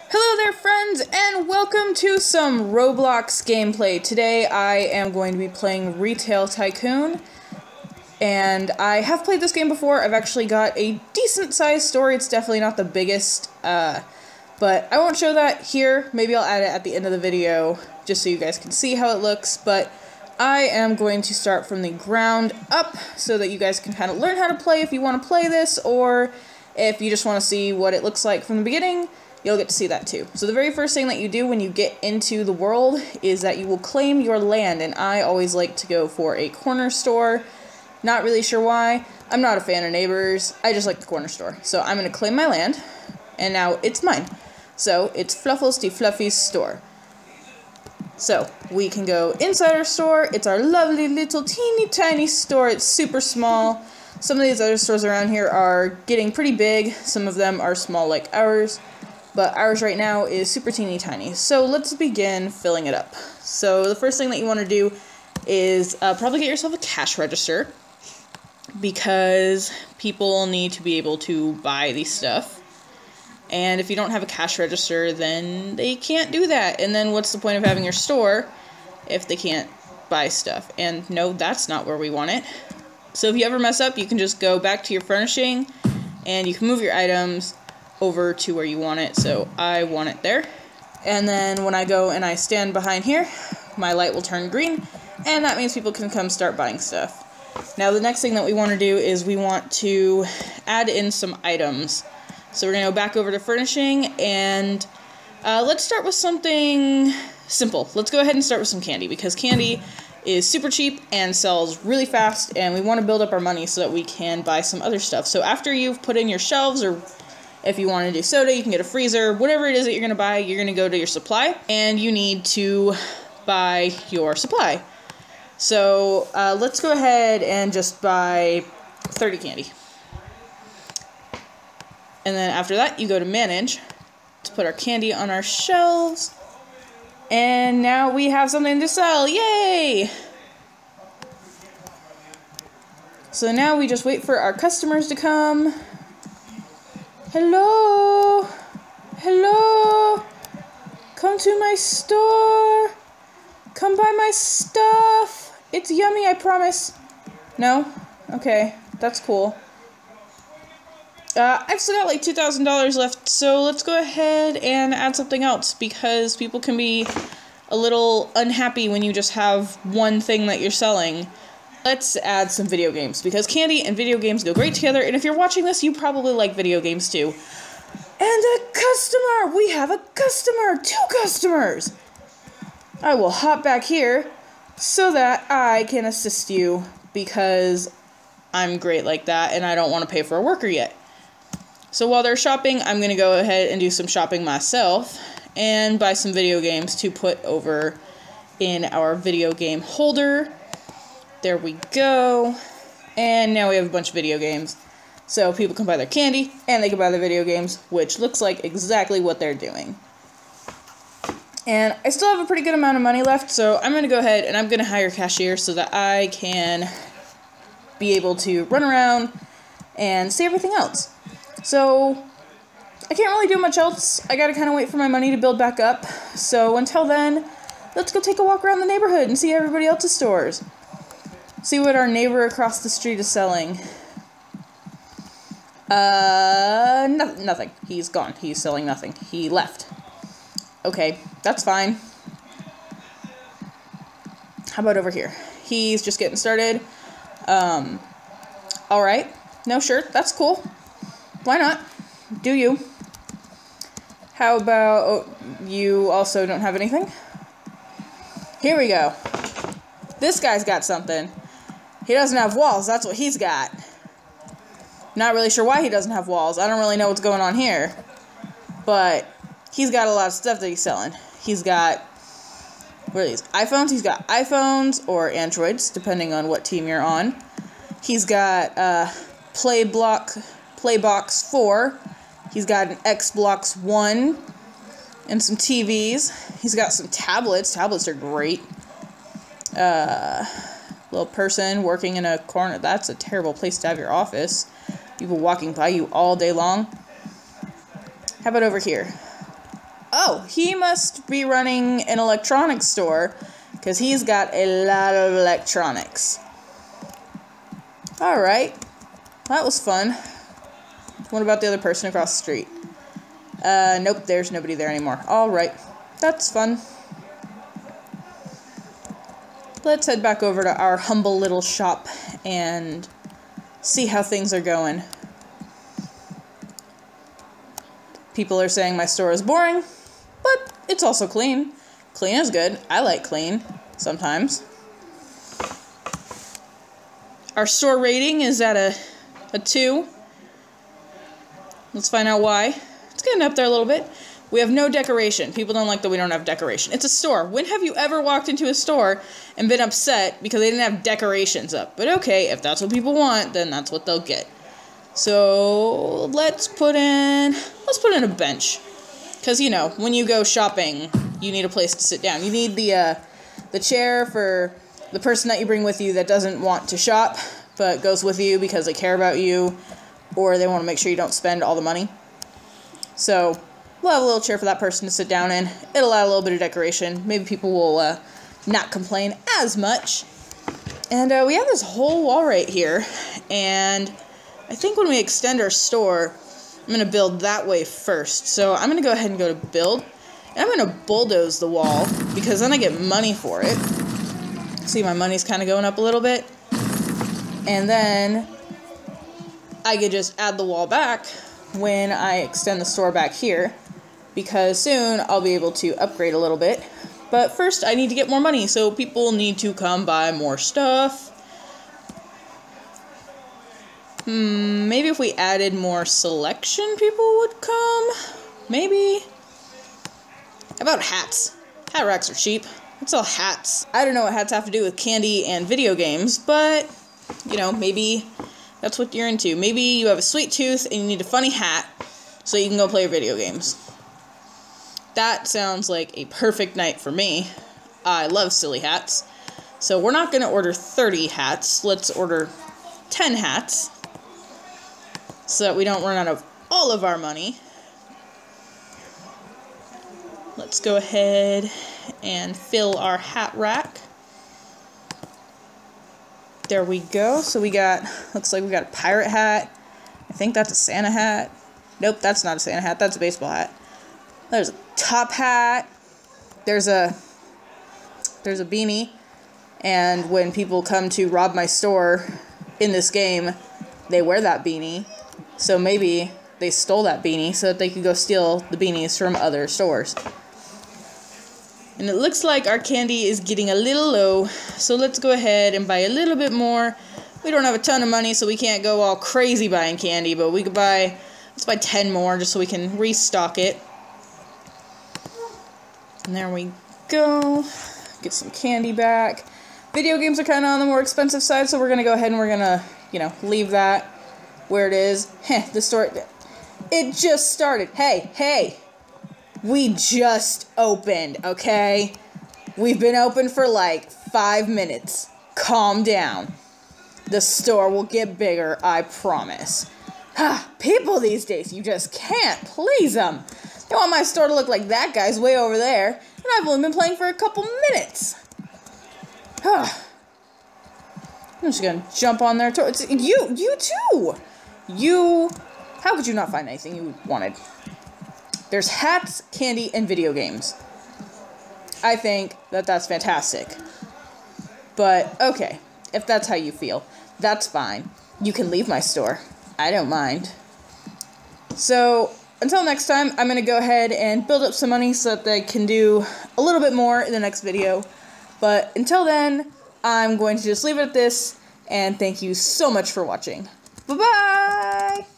Hello there friends, and welcome to some Roblox gameplay. Today I am going to be playing Retail Tycoon, and I have played this game before. I've actually got a decent sized store. It's definitely not the biggest, but I won't show that here. Maybe I'll add it at the end of the video just so you guys can see how it looks, but I am going to start from the ground up so that you guys can kind of learn how to play if you want to play this, or if you just want to see what it looks like from the beginning. You'll get to see that too. So the very first thing that you do when you get into the world is that you will claim your land, and I always like to go for a corner store. Not really sure why. I'm not a fan of neighbors. I just like the corner store. So I'm going to claim my land, and now it's mine. So it's Fluffles the Fluffy's store. So we can go inside our store. It's our lovely little teeny tiny store. It's super small. Some of these other stores around here are getting pretty big. Some of them are small like ours. But ours right now is super teeny tiny. So let's begin filling it up. So the first thing that you want to do is probably get yourself a cash register, because people need to be able to buy these stuff. And if you don't have a cash register, then they can't do that. And then what's the point of having your store if they can't buy stuff? And no, that's not where we want it. So if you ever mess up, you can just go back to your furnishing and you can move your items over to where you want it. So I want it there. And then when I go and I stand behind here, my light will turn green, and that means people can come start buying stuff. Now the next thing that we want to do is we want to add in some items. So we're going to go back over to furnishing, and let's start with something simple. Let's go ahead and start with some candy, because candy is super cheap and sells really fast, and we want to build up our money so that we can buy some other stuff. So after you've put in your shelves, or if you want to do soda, you can get a freezer. Whatever it is that you're going to buy, you're going to go to your supply, and you need to buy your supply. So let's go ahead and just buy 30 candy. And then after that, you go to manage to put our candy on our shelves. And now we have something to sell. Yay! So now we just wait for our customers to come. Hello! Hello! Come to my store! Come buy my stuff! It's yummy, I promise. No? Okay, that's cool. I've still got like $2,000 left, so let's go ahead and add something else, because people can be a little unhappy when you just have one thing that you're selling. Let's add some video games, because candy and video games go great together, and if you're watching this, you probably like video games too. And a customer! We have a customer! 2 customers! I will hop back here so that I can assist you, because I'm great like that, and I don't want to pay for a worker yet. So while they're shopping, I'm going to go ahead and do some shopping myself and buy some video games to put over in our video game holder. There we go. And now we have a bunch of video games. So people can buy their candy and they can buy their video games, which looks like exactly what they're doing. And I still have a pretty good amount of money left, so I'm going to go ahead and I'm going to hire a cashier so that I can be able to run around and see everything else. So I can't really do much else. I gotta kind of wait for my money to build back up. So until then, let's go take a walk around the neighborhood and see everybody else's stores. See what our neighbor across the street is selling. Nothing. He's gone. He's selling nothing. He left. Okay, that's fine. How about over here? He's just getting started. Alright. No shirt. That's cool. Why not? Do you? How about you also don't have anything? Here we go. This guy's got something. He doesn't have walls. That's what he's got. Not really sure why he doesn't have walls. I don't really know what's going on here. But he's got a lot of stuff that he's selling. He's got, what are these? iPhones? He's got iPhones or Androids, depending on what team you're on. He's got Playbox 4. He's got an Xbox One and some TVs. He's got some tablets. Tablets are great. Little person working in a corner. That's a terrible place to have your office. People walking by you all day long. How about over here? Oh, he must be running an electronics store, because he's got a lot of electronics. Alright. That was fun. What about the other person across the street? Nope, there's nobody there anymore. Alright. That's fun. Let's head back over to our humble little shop and see how things are going. People are saying my store is boring, but it's also clean. Clean is good. I like clean sometimes. Our store rating is at a 2. Let's find out why. It's getting up there a little bit. We have no decoration. People don't like that we don't have decoration. It's a store. When have you ever walked into a store and been upset because they didn't have decorations up? But okay, if that's what people want, then that's what they'll get. So let's put in a bench. Because, you know, when you go shopping, you need a place to sit down. You need the chair for the person that you bring with you that doesn't want to shop, but goes with you because they care about you, or they want to make sure you don't spend all the money. So we'll have a little chair for that person to sit down in. It'll add a little bit of decoration. Maybe people will not complain as much. And we have this whole wall right here. And I think when we extend our store, I'm going to build that way first. So I'm going to go ahead and go to build. And I'm going to bulldoze the wall, because then I get money for it. See, my money's kind of going up a little bit. And then I could just add the wall back when I extend the store back here, because soon I'll be able to upgrade a little bit. But first I need to get more money, so people need to come buy more stuff. Maybe if we added more selection, people would come. Maybe. How about hats? Hat racks are cheap. Let's sell hats. I don't know what hats have to do with candy and video games, but, you know, maybe that's what you're into. Maybe you have a sweet tooth and you need a funny hat so you can go play video games. That sounds like a perfect night for me. I love silly hats. So we're not going to order 30 hats. Let's order 10 hats so that we don't run out of all of our money. Let's go ahead and fill our hat rack. There we go. So we got, looks like we got a pirate hat. I think that's a Santa hat. Nope, that's not a Santa hat. That's a baseball hat. There's a top hat. There's a beanie. And when people come to rob my store in this game, they wear that beanie. So maybe they stole that beanie so that they could go steal the beanies from other stores. And it looks like our candy is getting a little low, so let's go ahead and buy a little bit more. We don't have a ton of money, so we can't go all crazy buying candy, but we could buy, let's buy 10 more just so we can restock it. And there we go. Get some candy back. Video games are kind of on the more expensive side, so we're going to go ahead and we're going to, you know, leave that where it is. Heh, the store, it just started. Hey. We just opened, okay? We've been open for like 5 minutes. Calm down. The store will get bigger, I promise. People these days, you just can't please them. They want my store to look like that guy's way over there, and I've only been playing for a couple minutes. I'm just gonna jump on there. You too. How could you not find anything you wanted? There's hats, candy, and video games. I think that that's fantastic. But, okay, if that's how you feel, that's fine. You can leave my store. I don't mind. So, until next time, I'm going to go ahead and build up some money so that they can do a little bit more in the next video. But until then, I'm going to just leave it at this, and thank you so much for watching. Bye-bye!